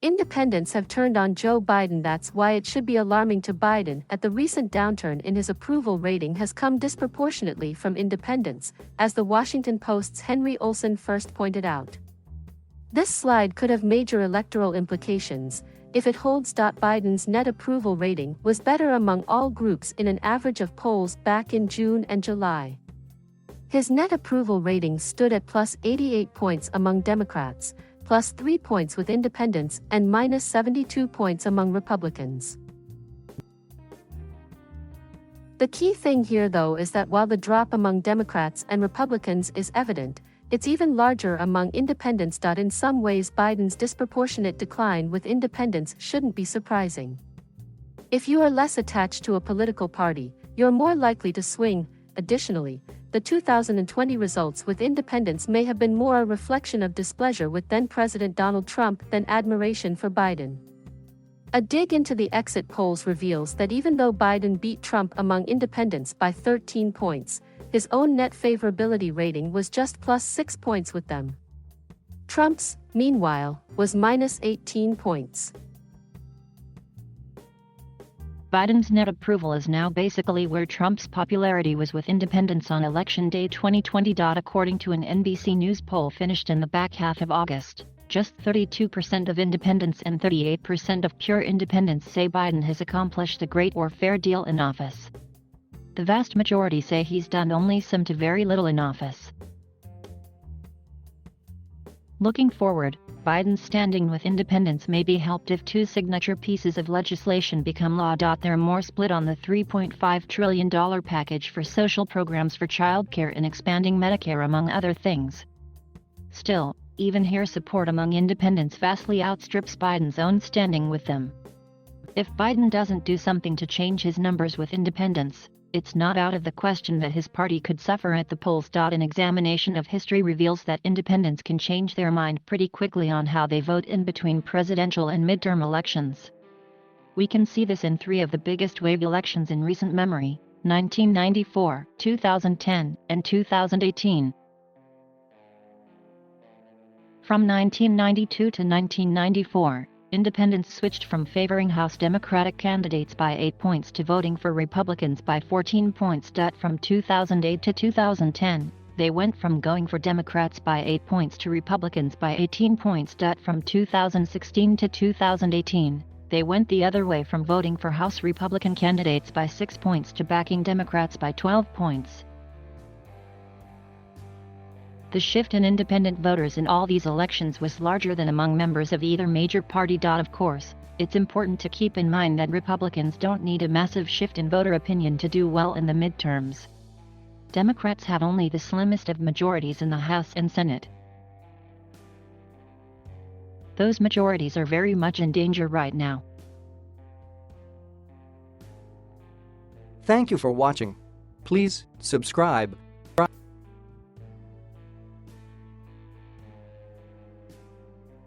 Independents have turned on Joe Biden. That's why it should be alarming to Biden that the recent downturn in his approval rating has come disproportionately from independents, as the Washington Post's Henry Olsen first pointed out. This slide could have major electoral implications if it holds. Biden's net approval rating was better among all groups in an average of polls back in June and July. His net approval rating stood at plus 88 points among Democrats, plus 3 points with independents, and minus 72 points among Republicans. The key thing here, though, is that while the drop among Democrats and Republicans is evident, it's even larger among independents. In some ways, Biden's disproportionate decline with independents shouldn't be surprising. If you are less attached to a political party, you're more likely to swing. Additionally, the 2020 results with independents may have been more a reflection of displeasure with then-President Donald Trump than admiration for Biden. A dig into the exit polls reveals that even though Biden beat Trump among independents by 13 points, his own net favorability rating was just plus 6 points with them. Trump's, meanwhile, was minus 18 points. Biden's net approval is now basically where Trump's popularity was with independents on Election Day 2020. According to an NBC News poll finished in the back half of August, just 32% of independents and 38% of pure independents say Biden has accomplished a great or fair deal in office. The vast majority say he's done only some to very little in office. Looking forward, Biden's standing with independents may be helped if two signature pieces of legislation become law. They're more split on the $3.5 trillion package for social programs for childcare and expanding Medicare, among other things. Still, even here, support among independents vastly outstrips Biden's own standing with them. If Biden doesn't do something to change his numbers with independents, it's not out of the question that his party could suffer at the polls. An examination of history reveals that independents can change their mind pretty quickly on how they vote in between presidential and midterm elections. We can see this in three of the biggest wave elections in recent memory: 1994, 2010, and 2018. From 1992 to 1994, independents switched from favoring House Democratic candidates by 8 points to voting for Republicans by 14 points. From 2008 to 2010, they went from going for Democrats by 8 points to Republicans by 18 points. From 2016 to 2018, they went the other way from voting for House Republican candidates by 6 points to backing Democrats by 12 points. The shift in independent voters in all these elections was larger than among members of either major party. Of course, it's important to keep in mind that Republicans don't need a massive shift in voter opinion to do well in the midterms. Democrats have only the slimmest of majorities in the House and Senate. Those majorities are very much in danger right now. Thank you for watching. Please subscribe